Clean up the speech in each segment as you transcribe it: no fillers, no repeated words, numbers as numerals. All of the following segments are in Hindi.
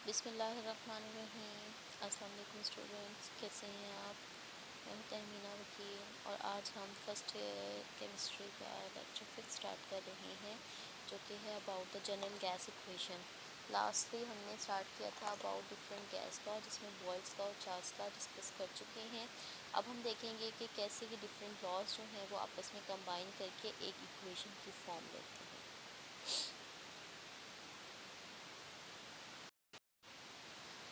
बिस्मिल्लाहिर्रहमानिर्रहीम। अस्सलाम वालेकुम स्टूडेंट्स, कैसे हैं आप? मैं हूं तहमीना वकील और आज हम फर्स्ट केमिस्ट्री का लेक्चर 5 स्टार्ट कर रहे हैं, जो कि है about the general gas equation. Lastly हमने स्टार्ट किया था अबाउट डिफरेंट गैस लॉ, जिसमें बॉयल्स लॉ और चार्ल्स लॉ डिस्कस कर चुके हैं। अब हम देखेंगे कि कैसे ये डिफरेंट लॉज जो हैं वो आपस में कंबाइन करके एक इक्वेशन की फॉर्म लेते हैं।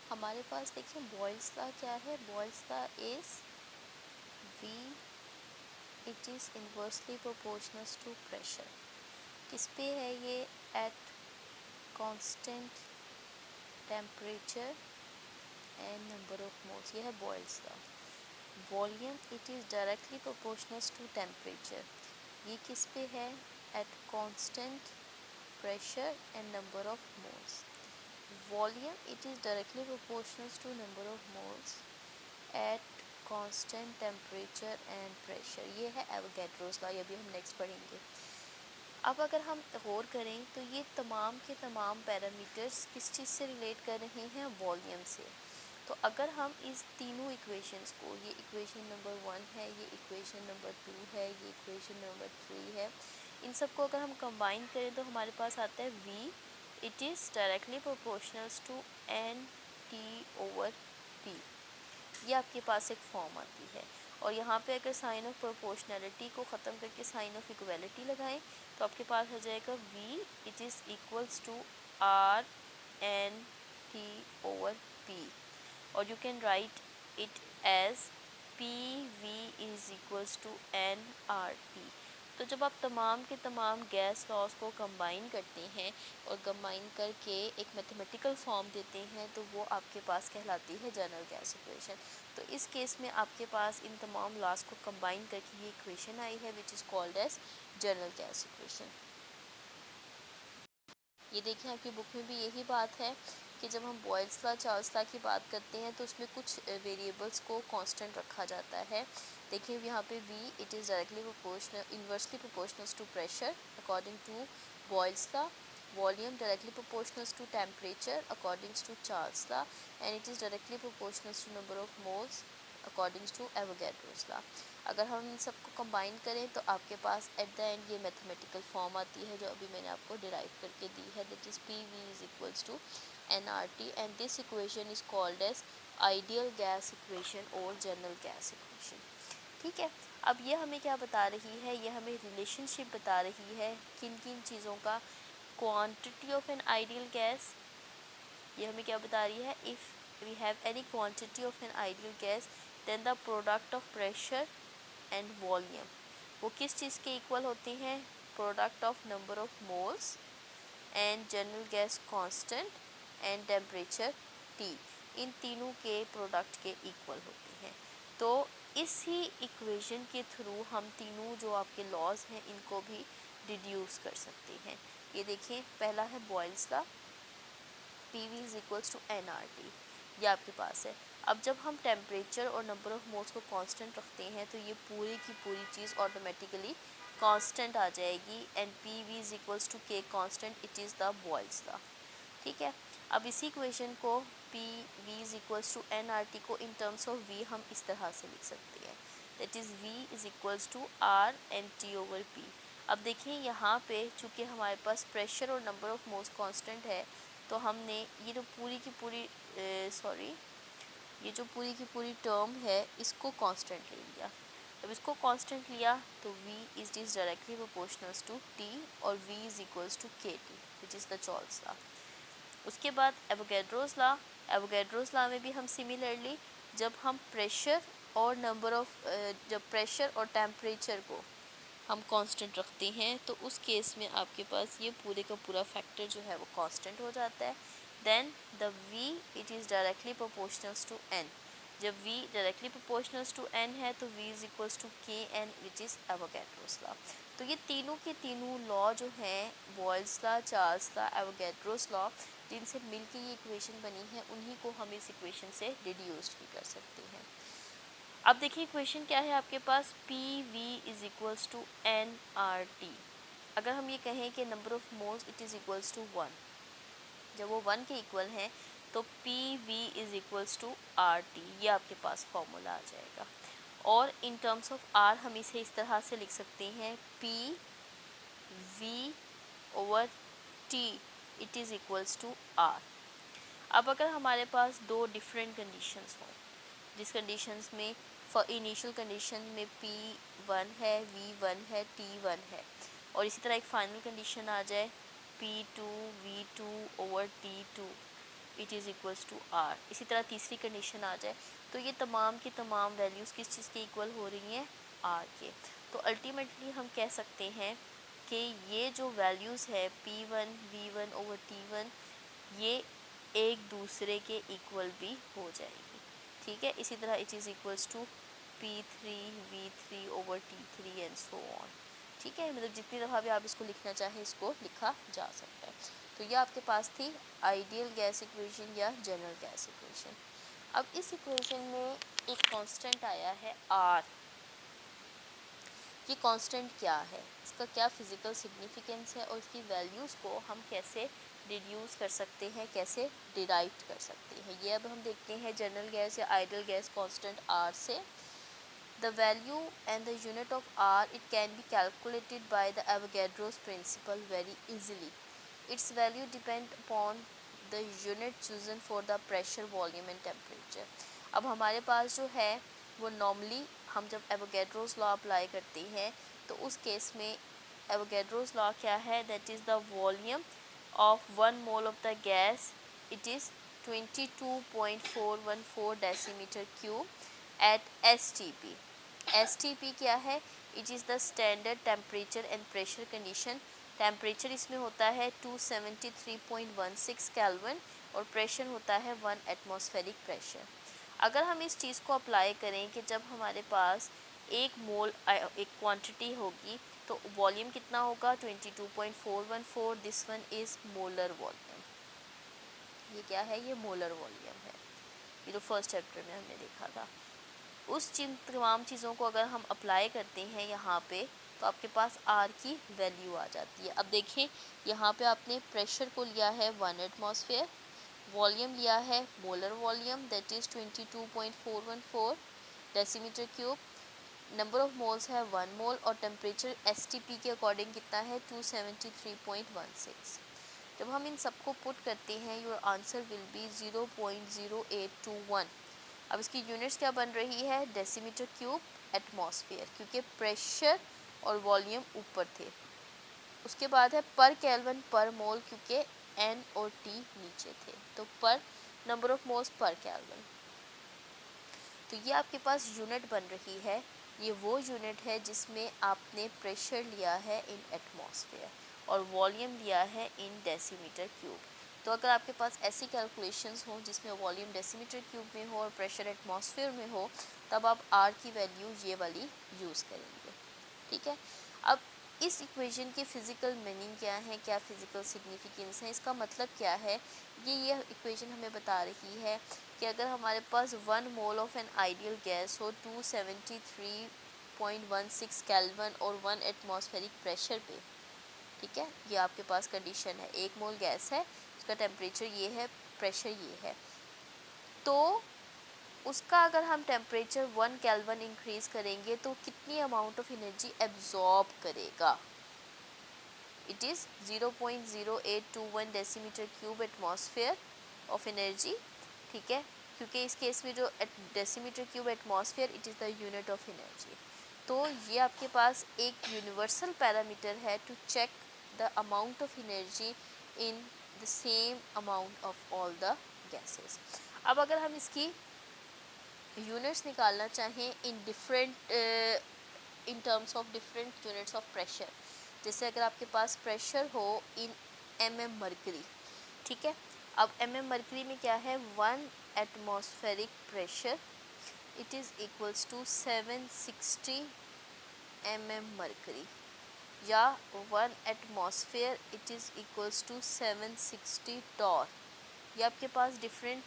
हमारे पास देखिए बॉयल्स लॉ क्या है। Boyle's law is V it is inversely proportional to pressure. किस पे है ये? At constant temperature and number of moles. ये है Boyle's law. Volume it is directly proportional to temperature. ये किस पे है? At constant pressure and number of moles. Volume it is directly proportional to number of moles at constant temperature and pressure. ये है एवोगैड्रोस लॉ। ये भी हम नेक्स्ट पढ़ेंगे। अब अगर हम गौर करें तो ये तमाम के तमाम पैरामीटर्स किस चीज़ से रिलेट कर रहे हैं? वॉल्यूम से। तो अगर हम इस तीनों इक्वेशंस को, ये इक्वेशन नंबर 1 है, ये इक्वेशन नंबर 2 है, ये इक्वेशन नंबर 3 है, इन सबको अगर हम कंबाइन करें तो हमारे पास आता है V it is directly proportional to N T over P. ये आपके पास एक फॉर्म आती है। और यहाँ पे अगर साइन ऑफ प्रोपोर्शनैलिटी को ख़त्म करके साइन ऑफ इक्वलिटी लगाएं तो आपके पास हो जाएगा V it is equals to R N T over P. और you can write it as P V is equals to N R T. तो जब आप तमाम के तमाम गैस लॉज को कंबाइन करते हैं और कंबाइन करके एक मैथमेटिकल फॉर्म देते हैं तो वो आपके पास कहलाती है जनरल गैस इक्वेशन। तो इस केस में आपके पास इन तमाम लॉज को कंबाइन करके ये इक्वेशन आई है which is called as general gas equation. ये देखिए आपकी बुक में भी यही बात है कि जब हम बॉयल्स लॉ चार्ल्स लॉ की बात करते हैं तो उसमें कुछ वेरिएबल्स को कांस्टेंट रखा जाता है। देखिए यहाँ पे V it is directly proportional inversely proportional to pressure according to Boyle's law. Volume directly proportional to temperature according to Charles law and it is directly proportional to number of moles according to Avogadro's law. अगर हम इन सबको कंबाइन करें तो आपके पास एट द एंड ये मैथमेटिकल फॉर्म आती है जो अभी मैंने आपको डिराइव करके दी है, that is P V is equals to N R T and this equation is called as ideal gas equation और जनरल गैस इक्वेशन। ठीक है। अब ये हमें क्या बता रही है? ये हमें रिलेशनशिप बता रही है किन किन चीज़ों का। Quantity of an ideal gas, ये हमें क्या बता रही है? If we have any quantity of an ideal gas then the product of pressure and volume वो किस चीज़ के इक्वल होते हैं? Product of number of moles and general gas constant and temperature T। इन तीनों के प्रोडक्ट के इक्वल होते हैं। तो इसी इक्वेशन के थ्रू हम तीनों जो आपके लॉज हैं इनको भी डिड्यूस कर सकते हैं। ये देखिए, पहला है Boyle's law, P V is equals to N R T, ये आपके पास है। अब जब हम टेम्परेचर और नंबर ऑफ मोल्स को कांस्टेंट रखते हैं तो ये पूरी की पूरी चीज़ ऑटोमेटिकली कांस्टेंट आ जाएगी and P V is equals to K constant it is the Boyle's law. ठीक है। अब इसी इक्वेशन को P V is equals to N R T को इन टर्म्स ऑफ वी हम इस तरह से लिख सकते हैं, that is V is equals to R N T over P. अब देखिए यहाँ पे चूँकि हमारे पास प्रेशर और नंबर ऑफ मोल्स कांस्टेंट है तो हमने ये जो पूरी की पूरी ये जो पूरी की पूरी टर्म है इसको कांस्टेंट ले लिया। जब इसको कांस्टेंट लिया तो v is directly proportional to t और v is equals to K T which is the Charles law. उसके बाद एवोगैड्रोस लॉ। एवोगैड्रोस लॉ में भी हम सिमिलरली जब हम प्रेशर और जब प्रेशर और टेम्परेचर को हम कांस्टेंट रखते हैं तो उस केस में आपके पास ये पूरे का पूरा फैक्टर जो है वो कांस्टेंट हो जाता है। Then the v it is directly proportional to n। जब v directly proportional to n है तो v is equals to K N which is Avogadro's law. तो ये तीनों के तीनों लॉ जो हैं, Boyle's law, Charles law, Avogadro's law, जिनसे मिलकर ये इक्वेशन बनी है उन्हीं को हम इस इक्वेशन से डिड्यूस्ड भी कर सकते हैं। अब देखिए इक्वेशन क्या है आपके पास, P V is equals to N R T. अगर हम ये कहें कि number of moles it is equals to 1, जब वो 1 के इक्वल हैं तो P V is equals to R T, ये आपके पास फॉर्मूला आ जाएगा। और इन टर्म्स ऑफ आर हम इसे इस तरह से लिख सकते हैं, P V over T it is equals to R. अब अगर हमारे पास दो डिफरेंट कंडीशंस हों, जिस कंडीशंस में इनिशियल कंडीशन में P1 है, V1 है, T1 है, और इसी तरह एक फाइनल कंडीशन आ जाए P2 V2 over T2 it is equals to R। इसी तरह तीसरी कंडीशन आ जाए, तो ये तमाम की तमाम वैल्यूज़ किस चीज़ के इक्वल हो रही हैं, R के। तो अल्टीमेटली हम कह सकते हैं कि ये जो वैल्यूज़ है P1 V1 ओवर T1 ये एक दूसरे के इक्वल भी हो जाएगी, ठीक है। इसी तरह it is equals to P3 V3 over T3 and so on, ठीक है। मतलब जितनी दफ़ा भी आप इसको लिखना चाहें इसको लिखा जा सकता है। तो ये आपके पास थी आइडियल गैस इक्वेशन या जनरल गैस इक्वेशन। अब इस इक्वेशन में एक कांस्टेंट आया है R। ये कांस्टेंट क्या है, इसका क्या फिज़िकल सिग्निफिकेंस है और इसकी वैल्यूज़ को हम कैसे डिड्यूस कर सकते हैं, कैसे डिराइव कर सकते हैं, ये अब हम देखते हैं जनरल गैस या आइडियल गैस कांस्टेंट R से। The value and the unit of R it can be calculated by the Avogadro's principle very easily. Its value depend upon the unit chosen for the pressure, volume and temperature. अब हमारे पास जो है वो नॉर्मली हम जब एवोगैड्रोस लॉ अप्लाई करते हैं तो उस केस में एवोगैड्रोस लॉ क्या है, that is the volume of 1 mole of the gas it is 22.414 decimetre cube at STP। STP क्या है, it is the standard temperature and pressure condition. Temperature इसमें होता है 273.16 केल्विन और प्रेशर होता है 1 एटमॉस्फेरिक प्रेशर। अगर हम इस चीज़ को अप्लाई करें कि जब हमारे पास एक मोल एक क्वांटिटी होगी तो वॉल्यूम कितना होगा 22.414, this one is molar volume. ये क्या है, ये मोलर वॉल्यूम है, ये तो फर्स्ट चैप्टर में हमने देखा था। उस तमाम चीज़ों को अगर हम अप्लाई करते हैं यहाँ पे तो आपके पास R की वैल्यू आ जाती है। अब देखें यहाँ पे आपने प्रेशर को लिया है 1 एटमॉस्फेयर, वॉल्यूम लिया है molar volume that is 22.414 decimetre cube, number of moles है 1 मोल और टेम्परेचर STP के अकॉर्डिंग कितना है 273.16। जब हम इन सबको पुट करते हैं योर आंसर विल बी 0.0821। अब इसकी यूनिट्स क्या बन रही है, डेसीमीटर क्यूब एटमॉस्फेयर, क्योंकि प्रेशर और वॉल्यूम ऊपर थे। उसके बाद है पर केल्विन पर मोल, क्योंकि N और T नीचे थे, तो पर number of moles per kelvin. तो ये आपके पास यूनिट बन रही है, ये वो यूनिट है जिसमें आपने प्रेशर लिया है इन एटमॉस्फेयर और वॉल्यूम लिया है इन डेसीमीटर क्यूब। तो अगर आपके पास ऐसी कैलकुलेशंस हों जिसमें वॉल्यूम डेसीमीटर क्यूब में हो और प्रेशर एटमॉस्फेयर में हो, तब आप R की वैल्यू ये वाली यूज़ करेंगे, ठीक है। अब इस इक्वेशन की फ़िज़िकल मीनिंग क्या है, क्या फ़िज़िकल सिग्निफिकेंस है, इसका मतलब क्या है, ये इक्वेशन हमें बता रही है कि अगर हमारे पास 1 mole of an ideal gas हो 273.16 केल्विन और 1 एटमॉस्फेरिक प्रेशर पे, ठीक है, ये आपके पास कंडीशन है, 1 मोल गैस है, उसका टेम्परेचर ये है, प्रेशर ये है, तो उसका अगर हम टेम्परेचर 1 केल्विन इंक्रीज़ करेंगे तो कितनी अमाउंट ऑफ एनर्जी एब्जॉर्ब करेगा, it is 0.0821 decimetre cube atmosphere of energy, ठीक है, क्योंकि इस केस में जो decimetre cube atmosphere it is the unit of energy. तो ये आपके पास एक यूनिवर्सल पैरामीटर है to check the amount of energy in the same amount of all the gases. अब अगर हम इसकी यूनिट्स निकालना चाहें in different in terms of different units of pressure, जैसे अगर आपके पास प्रेशर हो इन mm मर्करी, ठीक है, अब mm मर्करी में क्या है, 1 atmospheric pressure it is equals to 760 mm mercury, या 1 atmosphere it is equals to 760 torr. ये आपके पास डिफरेंट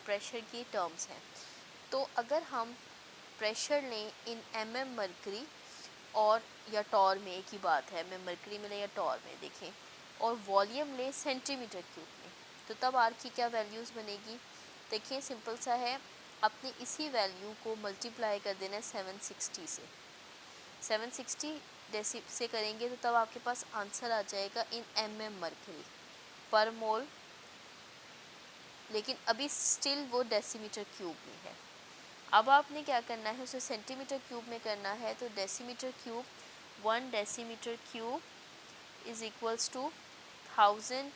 प्रेशर की टर्म्स हैं। तो अगर हम प्रेशर लें इन mm मर्करी और या टॉर में, एक ही बात है, मैं मर्करी में लें या टॉर में, देखें, और वॉल्यूम लें सेंटीमीटर क्यूब में, तो तब आर की क्या वैल्यूज़ बनेगी, देखिए सिंपल सा है, अपनी इसी वैल्यू को मल्टीप्लाई कर देना है 760 से। 760 डेसी से करेंगे तो तब आपके पास आंसर आ जाएगा इन mm मर्करी पर मोल, लेकिन अभी स्टिल वो डेसीमीटर क्यूब में है। अब आपने क्या करना है, उसे सेंटीमीटर क्यूब में करना है, तो decimetre cube 1 decimetre cube is equals to 1000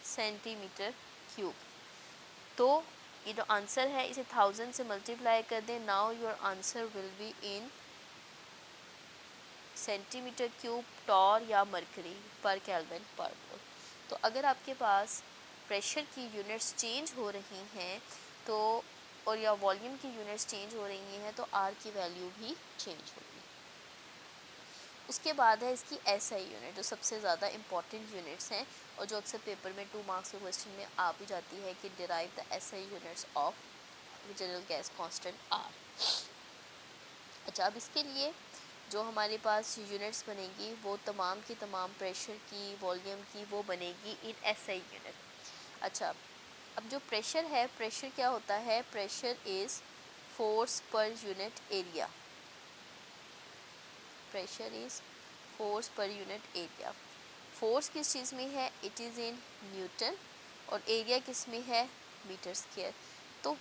centimetre cube. तो ये जो आंसर है इसे 1000 से मल्टीप्लाई कर दें, now your answer will be in centimetre cube torr या मरकरी पर केल्विन पर मोल। तो अगर आपके पास प्रेशर की यूनिट्स चेंज हो रही हैं तो और या वॉल्यूम की यूनिट्स चेंज हो रही हैं तो आर की वैल्यू भी चेंज होगी। उसके बाद है इसकी एसआई यूनिट, जो सबसे ज़्यादा इंपॉर्टेंट यूनिट्स हैं और जो अक्सर पेपर में 2 मार्क्स के क्वेश्चन में आ भी जाती है कि derive the SI units of general gas constant R. अच्छा, अब इसके लिए जो हमारे पास यूनिट्स बनेगी वो तमाम की तमाम प्रेशर की, वॉल्यूम की, वो बनेगी इन एसआई यूनिट। अच्छा, अब जो प्रेशर है, प्रेशर क्या होता है, pressure is force per unit area. Pressure is force per unit area. Force किस चीज़ में है, इट इज़ इन न्यूटन, और एरिया किस में है, मीटर स्क्वायर। तो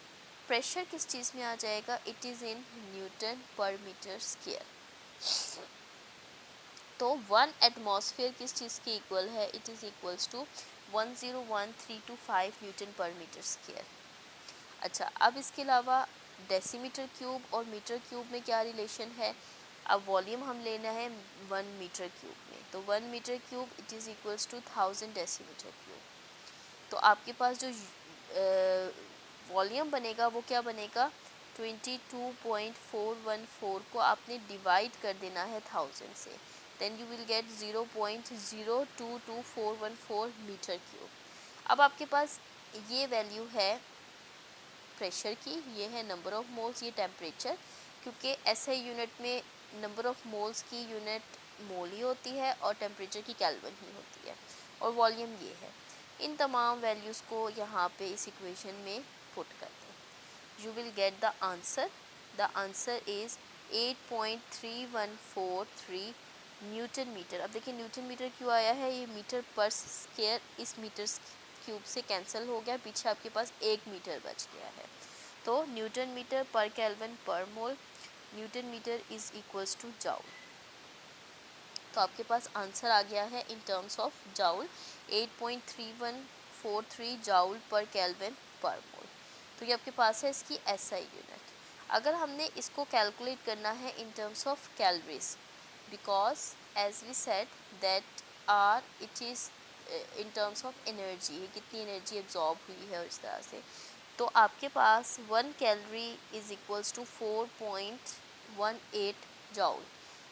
प्रेशर किस चीज़ में आ जाएगा, it is in newton per metre square. तो 1 एटमॉस्फेयर किस चीज़ के इक्वल है, it is equals to 101,325 newton per metre square. अच्छा, अब इसके अलावा डेसीमीटर क्यूब और मीटर क्यूब में क्या रिलेशन है, अब वॉल्यूम हम लेना है 1 मीटर क्यूब में, तो 1 metre cube it is equals to 1000 decimetre cube. तो आपके पास जो वॉल्यूम बनेगा वो क्या बनेगा, 22.414 को आपने डिवाइड कर देना है 1000 से, then you will get 0.022414 metre cube. अब आपके पास ये वैल्यू है प्रेशर की, ये है नंबर ऑफ मोल्स, ये टेम्परेचर, क्योंकि ऐसे यूनिट में नंबर ऑफ मोल्स की यूनिट मोल ही होती है और टेम्परेचर की केल्विन ही होती है, और वॉल्यूम ये है। इन तमाम वैल्यूज़ को यहाँ पे इस इक्वेशन में पुट कर दें, you will get the answer. The answer is 8.3143 newton metre. अब देखिए न्यूटन मीटर क्यों आया है, ये मीटर पर स्क्वायर इस मीटर क्यूब से कैंसिल हो गया, पीछे आपके पास 1 मीटर बच गया है। तो न्यूटन मीटर पर केल्विन पर mole, newton metre is equals to joule. तो आपके पास आंसर आ गया है in terms of joule, 8.3143 joule पर केल्विन पर मोल। तो ये आपके पास है इसकी एसआई यूनिट। अगर हमने इसको कैलकुलेट करना है in terms of calories, because as we said that R it is in terms of energy, कितनी एनर्जी एब्जॉर्ब हुई है और इस तरह से, तो आपके पास 1 calorie is equals to 4.18 joule.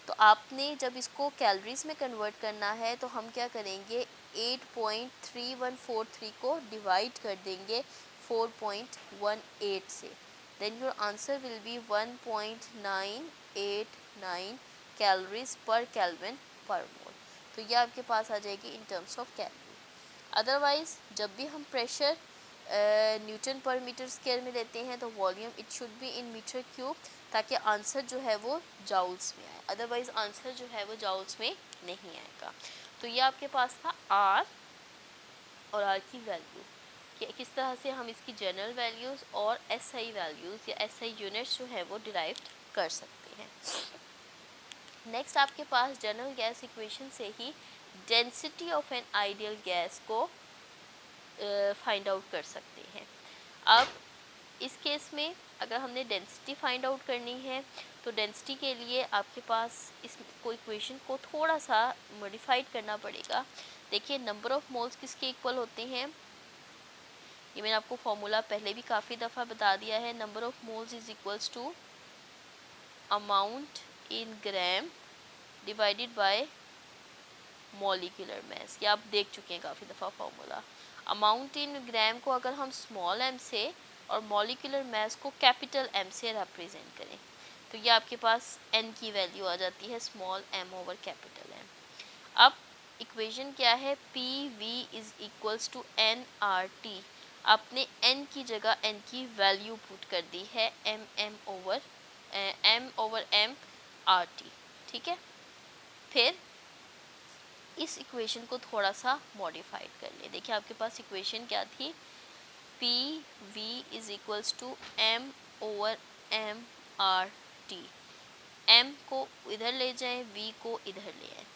तो आपने जब इसको कैलोरीज में कन्वर्ट करना है तो हम क्या करेंगे, 8.3143 को डिवाइड कर देंगे 4.18 से, then your answer will be 1.989 calories per kelvin पर मोल। तो ये आपके पास आ जाएगी in terms of calorie. Otherwise जब भी हम pressure newton per metre square में लेते हैं तो volume it should be in metre cube, ताकि आंसर जो है वो जाउल्स में आए, अदरवाइज आंसर जो है वो जाउल्स में नहीं आएगा। तो ये आपके पास था आर और आर की वैल्यू, कि किस तरह से हम इसकी जनरल वैल्यूज़ और एसआई वैल्यूज़ या एसआई यूनिट्स जो है वो डिराइव कर सकते हैं। नेक्स्ट आपके पास जनरल गैस इक्वेशन से ही density of an ideal gas को फाइंड आउट कर सकते हैं। अब इस केस में अगर हमने डेंसिटी फाइंड आउट करनी है तो डेंसिटी के लिए आपके पास इस को इक्वेशन को थोड़ा सा मॉडिफाइड करना पड़ेगा। देखिए नंबर ऑफ मोल्स किसके इक्वल होते हैं, ये मैंने आपको फॉर्मूला पहले भी काफ़ी दफ़ा बता दिया है। Number of moles is equals to amount in gram divided by molecular mass. ये आप देख चुके हैं काफ़ी दफ़ा फॉर्मूला। अमाउंट इन ग्राम को अगर हम स्मॉल एम से और मॉलिक्यूलर मास को कैपिटल एम से रिप्रेजेंट करें तो ये आपके पास एन की वैल्यू आ जाती है small M over capital M. अब इक्वेशन क्या है, P V is equals to N R T. आपने n की जगह n की वैल्यू पुट कर दी है m over m R T, ठीक है। फिर इस इक्वेशन को थोड़ा सा मॉडिफाइड कर ले। देखिए आपके पास इक्वेशन क्या थी, P V is equals to m over m R T. m को इधर ले जाएं, v को इधर ले आएं,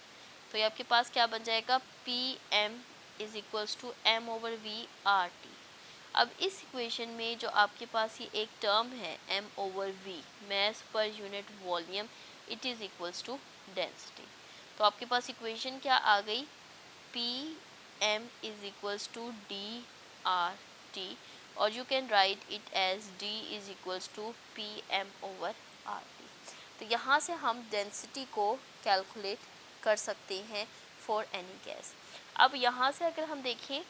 तो ये आपके पास क्या बन जाएगा, P M is equals to m over v R T. अब इस इक्वेशन में जो आपके पास ये एक टर्म है m ओवर v, मास पर unit volume, it is equals to density. तो आपके पास इक्वेशन क्या आ गई, P M is equals to D R T, और you can write it as d is equals to P M over R T. तो यहाँ से हम डेंसिटी को कैलकुलेट कर सकते हैं फॉर एनी गैस। अब यहाँ से अगर हम देखें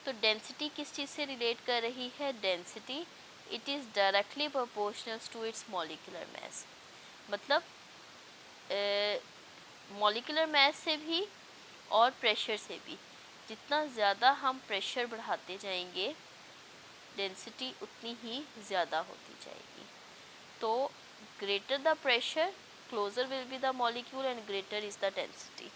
तो डेंसिटी किस चीज़ से रिलेट कर रही है, density it is directly proportional to its molecular mass. मतलब मॉलिक्यूलर मास से भी और प्रेशर से भी, जितना ज़्यादा हम प्रेशर बढ़ाते जाएंगे डेंसिटी उतनी ही ज़्यादा होती जाएगी। तो greater the pressure closer will be the molecule and greater is the density.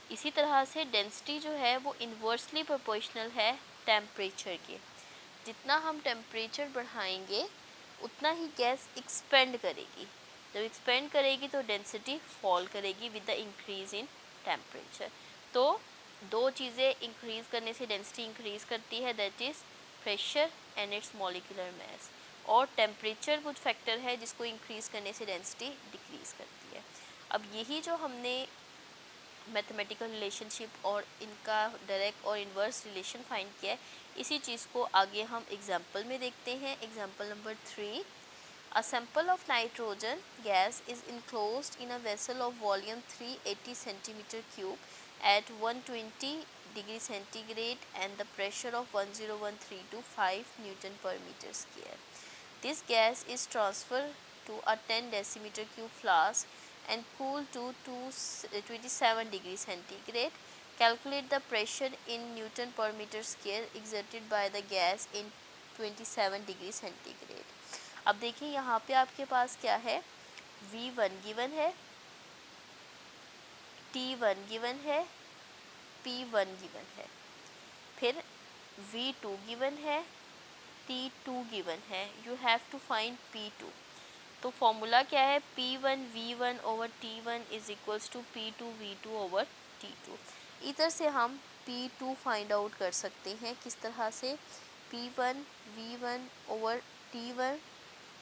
इसी तरह से डेंसिटी जो है वो इन्वर्सली प्रोपोर्शनल है टेम्परेचर के। जितना हम टेम्परेचर बढ़ाएंगे उतना ही गैस एक्सपेंड करेगी। जब एक्सपेंड करेगी तो डेंसिटी फॉल करेगी with the increase in temperature. तो दो चीज़ें इंक्रीज़ करने से डेंसिटी इंक्रीज़ करती है, that is pressure and it's molecular मास, और टेम्परेचर कुछ फैक्टर है जिसको इंक्रीज़ करने से डेंसिटी डिक्रीज़ करती है। अब यही जो हमने मैथमेटिकल रिलेशनशिप और इनका डायरेक्ट और इन्वर्स रिलेशन फाइंड किया है, इसी चीज़ को आगे हम एग्जाम्पल में देखते हैं। Example number 3, a sample of nitrogen gas is enclosed in a vessel of volume 380 centimetre cube at 120 degree centigrade and the pressure of 10132.5 Newton per meter square. This gas is transferred to a 10 decimeter cube flask and cooled to 27 degree centigrade. Calculate the pressure in Newton per meter square exerted by the gas in 27 degree centigrade. अब देखिए यहाँ पे आपके पास क्या है, V1 गिवन है, T1 गिवन है, P1 गिवन है, फिर V2 गिवन है, T2 गिवन है, you have to find P2। तो फॉर्मूला क्या है, P1 V1 over T1 is equals to P2 V2 over T2। इधर से हम P2 फाइंड आउट कर सकते हैं, किस तरह से, P1 V1 over T1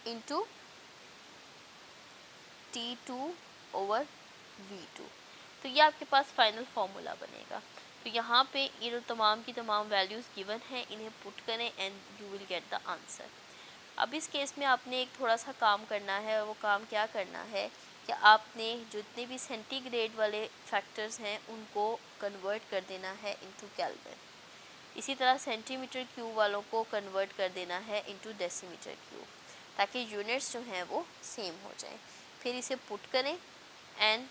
into T2 over V2। तो ये आपके पास फाइनल फार्मूला बनेगा। तो यहाँ पे ये जो तमाम की तमाम वैल्यूज़ गिवन हैं, इन्हें पुट करें and you will get the answer. अब इस केस में आपने एक थोड़ा सा काम करना है, और वो काम क्या करना है कि आपने जितने भी सेंटीग्रेड वाले फैक्टर्स हैं उनको कन्वर्ट कर देना है इनटू केल्विन। इसी तरह सेंटीमीटर क्यूब वालों को कन्वर्ट कर देना है इनटू डेसीमीटर क्यूब, ताकि यूनिट्स जो हैं वो सेम हो जाएं। फिर इसे पुट करें and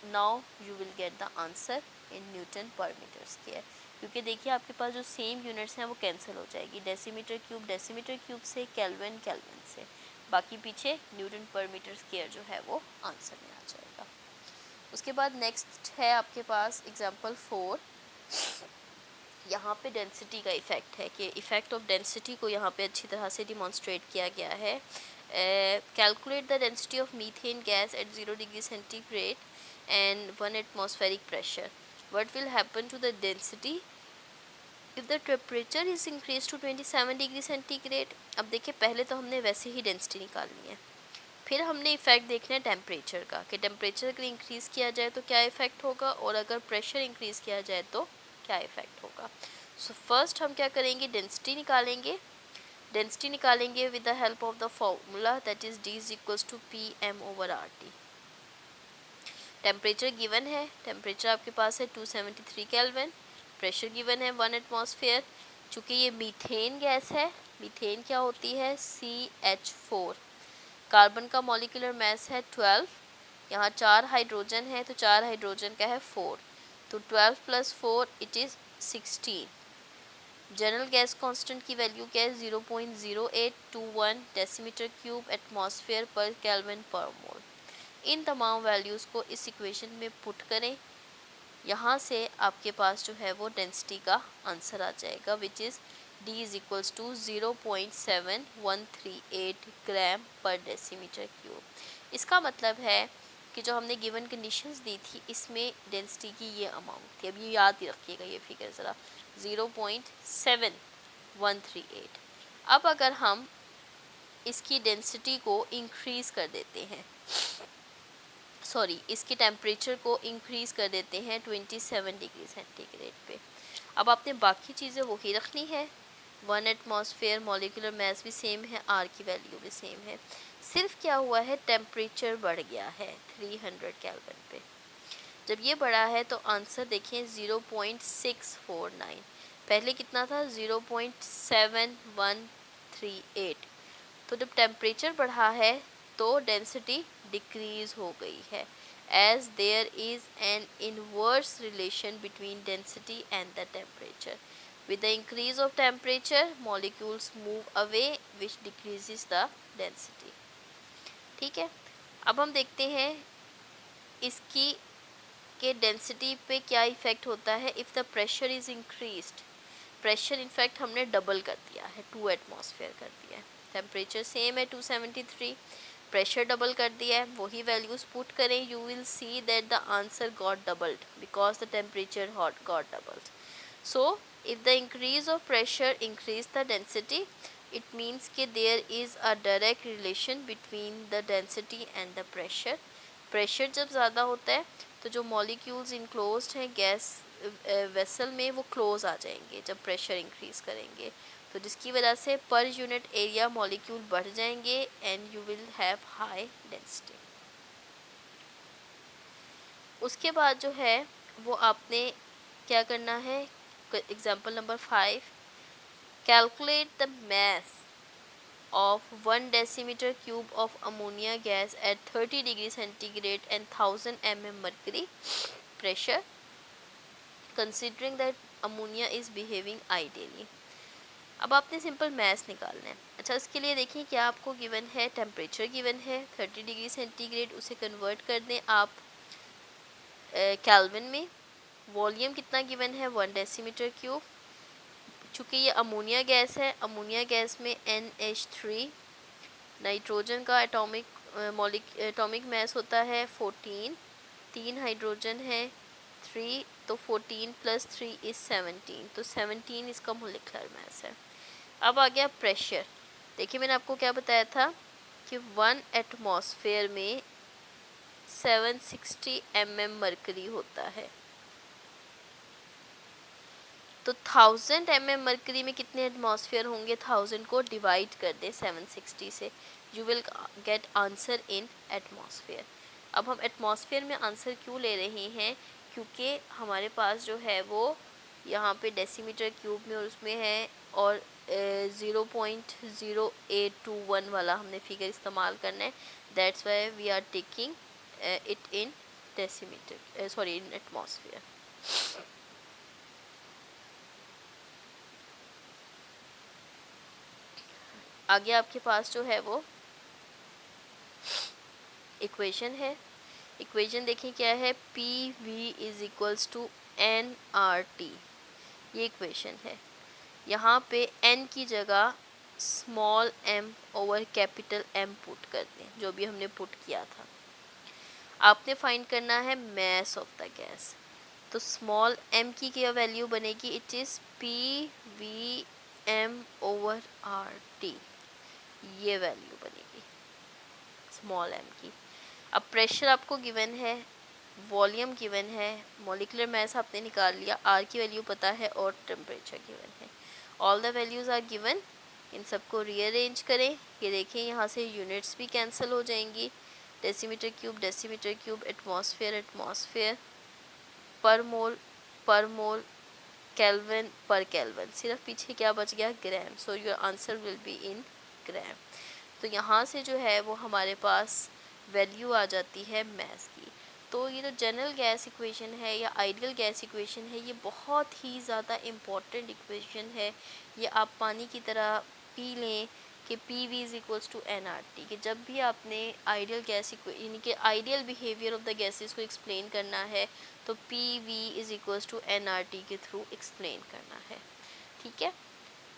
now you will get the answer in newton per metre square. क्योंकि देखिए आपके पास जो सेम यूनिट्स हैं वो कैंसिल हो जाएगी, डेसीमीटर क्यूब से, केल्विन से, बाकी पीछे न्यूटन पर मीटर स्क्वायर जो है वो आंसर में आ जाएगा। उसके बाद नेक्स्ट है आपके पास एग्जांपल 4। यहाँ पे डेंसिटी का इफ़ेक्ट है कि इफ़ेक्ट ऑफ डेंसिटी को यहाँ पे अच्छी तरह से डिमॉन्स्ट्रेट किया गया है। Calculate the density of methane gas at 0 degree centigrade and 1 atmospheric pressure. What will happen to the density if the temperature is increased to 27 degree centigrade? अब देखिए पहले तो हमने वैसे ही डेंसिटी निकालनी है, फिर हमने इफ़ेक्ट देखना है टेम्परेचर का कि टेम्परेचर अगर इंक्रीज़ किया जाए तो क्या इफ़ेक्ट होगा, और अगर प्रेशर इंक्रीज़ किया जाए तो क्या इफ़ेक्ट होगा। सो फर्स्ट हम क्या करेंगे, डेंसिटी निकालेंगे। डेंसिटी निकालेंगे with the help of the formula that is D is equals to PM over RT। Temperature given है, टेम्परेचर आपके पास है 273 केल्विन, प्रेशर गिवन है 1 एटमॉस्फेयर। चूँकि ये मीथेन गैस है, मीथेन क्या होती है, CH4। कार्बन का मॉलिक्यूलर मास है 12, यहाँ 4 हाइड्रोजन है तो 4 हाइड्रोजन का है 4, तो 12 + 4 it is 16। General gas constant की वैल्यू क्या है 0.0821 डेसीमीटर क्यूब एटमॉस्फेयर पर केल्विन पर मोल। इन तमाम वैल्यूज़ को इस इक्वेशन में पुट करें, यहाँ से आपके पास जो है वो डेंसिटी का आंसर आ जाएगा विच इज़ D = 0.7138 ग्राम पर डेसीमीटर क्यूब। इसका मतलब है कि जो हमने गिवन कंडीशंस दी थी इसमें डेंसिटी की ये अमाउंट थी। अब ये याद ही रखिएगा ये फिगर ज़रा 0.7138। अब अगर हम इसकी डेंसिटी को इंक्रीज़ कर देते हैं, सॉरी इसके टेम्परेचर को इंक्रीज़ कर देते हैं 27 डिग्री सेंटीग्रेड पे। अब आपने बाकी चीज़ें वही रखनी है, 1 एटमॉस्फेयर, मॉलिक्यूलर मास भी सेम है, आर की वैल्यू भी सेम है, सिर्फ क्या हुआ है टेम्परेचर बढ़ गया है 300 केल्विन पे। जब ये बढ़ा है तो आंसर देखें 0.649, पहले कितना था 0.7138। तो जब टेम्परेचर बढ़ा है तो डेंसिटी डिक्रीज हो गई है, as there is an inverse relation between density and the temperature. With the increase of temperature molecules move away which decreases the density. ठीक है, अब हम देखते हैं इसकी के डेंसिटी पे क्या इफ़ेक्ट होता है if the pressure is increased. Pressure in fact हमने डबल कर दिया है, 2 एटमॉस्फेयर कर दिया है, टेम्परेचर सेम है 273, प्रेशर डबल कर दिया है, वही वैल्यूज़ पुट करें, you will see that the answer got doubled because the temperature hot got doubled. So if the increase of pressure increase the density, it means कि there is a direct relation between the density and the pressure. Pressure जब ज़्यादा होता है तो जो मॉलिक्यूल्स इनक्लोज्ड हैं गैस वेसल में वो क्लोज आ जाएंगे जब प्रेशर इंक्रीज करेंगे, तो जिसकी वजह से पर यूनिट एरिया मॉलिक्यूल बढ़ जाएंगे and you will have high density. उसके बाद जो है वो आपने क्या करना है, example number 5, calculate the mass of 1 decimeter cube of ammonia gas at 30 degree centigrade and 1000 mm mercury pressure considering that ammonia is behaving ideally। अब आपने सिंपल मैथ्स निकालना है। अच्छा, इसके लिए देखिए क्या आपको गिवन है, टेम्परेचर गिवन है 30 डिग्री सेंटीग्रेड, उसे कन्वर्ट कर दें आप केल्विन में, वॉल्यूम कितना गिवन है 1 डेसीमीटर क्यूब, चूँकि ये अमोनिया गैस है, अमोनिया गैस में NH3, नाइट्रोजन का एटॉमिक मास होता है 14, 3 हाइड्रोजन है 3, तो 14 + 3 इज़ 17, तो 17 इसका मोलिकुलर मास है। अब आ गया प्रेशर। देखिए मैंने आपको क्या बताया था कि 1 एटमॉस्फेयर में 760 mm मरकरी होता है, तो 1000 mm मरकरी में कितने एटमॉस्फेयर होंगे, 1000 को डिवाइड कर दें 760 से, you will get answer in atmosphere. अब हम एटमॉस्फेयर में आंसर क्यों ले रहे हैं, क्योंकि हमारे पास जो है वो यहाँ पे डेसीमीटर क्यूब में और उसमें है, और 0.0821 वाला हमने फिगर इस्तेमाल करना है, that's why we are taking it in decimetre, sorry in atmosphere. आगे आपके पास जो है वो इक्वेशन है, इक्वेशन देखिए क्या है, PV = nRT, ये इक्वेशन है। यहाँ पे n की जगह small m over capital M put कर दें, जो भी हमने पुट किया था। आपने फाइंड करना है मास ऑफ द गैस, तो स्मॉल m की क्या वैल्यू बनेगी, इट इज़ PVm/RT, ये वैल्यू बनेगी स्मॉल m की। अब प्रेशर आपको गिवन है, वॉल्यूम गिवन है, मॉलिकुलर मास आपने निकाल लिया, R की वैल्यू पता है और टेम्परेचर गिवन है, all the values are given. इन सबको रीअरेंज करें, ये देखें यहाँ से यूनिट्स भी कैंसिल हो जाएंगी, डेसीमीटर क्यूब, एटमॉस्फेयर, पर मोल, केल्विन पर केल्विन, सिर्फ पीछे क्या बच गया, gram, so your answer will be in gram. तो यहाँ से जो है वो हमारे पास वैल्यू आ जाती है मैस की। तो ये जो जनरल गैस इक्वेशन है या आइडियल गैस इक्वेशन है, ये बहुत ही ज़्यादा इम्पॉर्टेंट इक्वेशन है। ये आप पानी की तरह पी लें कि P V is equals to N R T, कि जब भी आपने आइडियल गैस यानी कि ideal behaviour of the gases को एक्सप्लेन करना है तो P V is equals to N R T के थ्रू एक्सप्लेन करना है। ठीक है,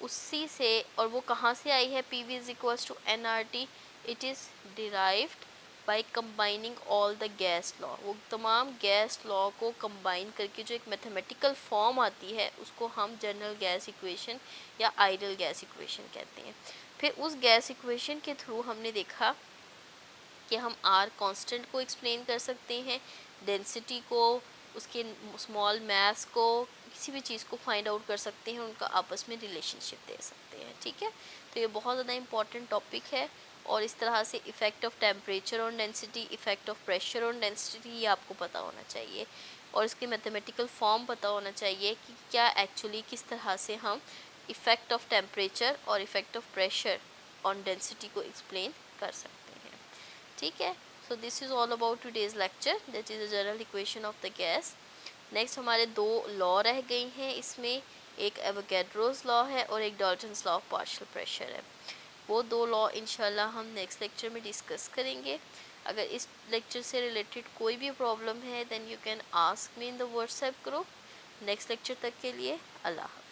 उसी से, और वो कहाँ से आई है P V is equals to N R T? It is derived by combining all the gas law. वो तमाम गैस लॉ को कंबाइन करके जो एक मैथमेटिकल फॉर्म आती है उसको हम जनरल गैस इक्वेशन या आइडियल गैस इक्वेशन कहते हैं। फिर उस गैस इक्वेशन के थ्रू हमने देखा कि हम आर कांस्टेंट को एक्सप्लेन कर सकते हैं, डेंसिटी को, उसके स्मॉल मास को, किसी भी चीज़ को फाइंड आउट कर सकते हैं, उनका आपस में रिलेशनशिप दे सकते हैं। ठीक है, तो ये बहुत ज़्यादा इंपॉर्टेंट टॉपिक है। और इस तरह से effect of temperature on density, effect of pressure on density, ये आपको पता होना चाहिए और इसके मैथमेटिकल फॉर्म पता होना चाहिए कि क्या एक्चुअली किस तरह से हम इफ़ेक्ट ऑफ टेम्परेचर और effect of pressure on density को एक्सप्लेन कर सकते हैं। ठीक है, so this is all about today's lecture, that is the general equation of the gas. Next हमारे दो लॉ रह गई हैं इसमें, एक एवोगैड्रोस लॉ है और एक Dalton's law of partial pressure है। वो दो लॉ इंशाल्लाह हम नेक्स्ट लेक्चर में डिस्कस करेंगे। अगर इस लेक्चर से रिलेटेड कोई भी प्रॉब्लम है then you can ask me in the WhatsApp group. Next lecture तक के लिए अल्लाह हाफ़िज़।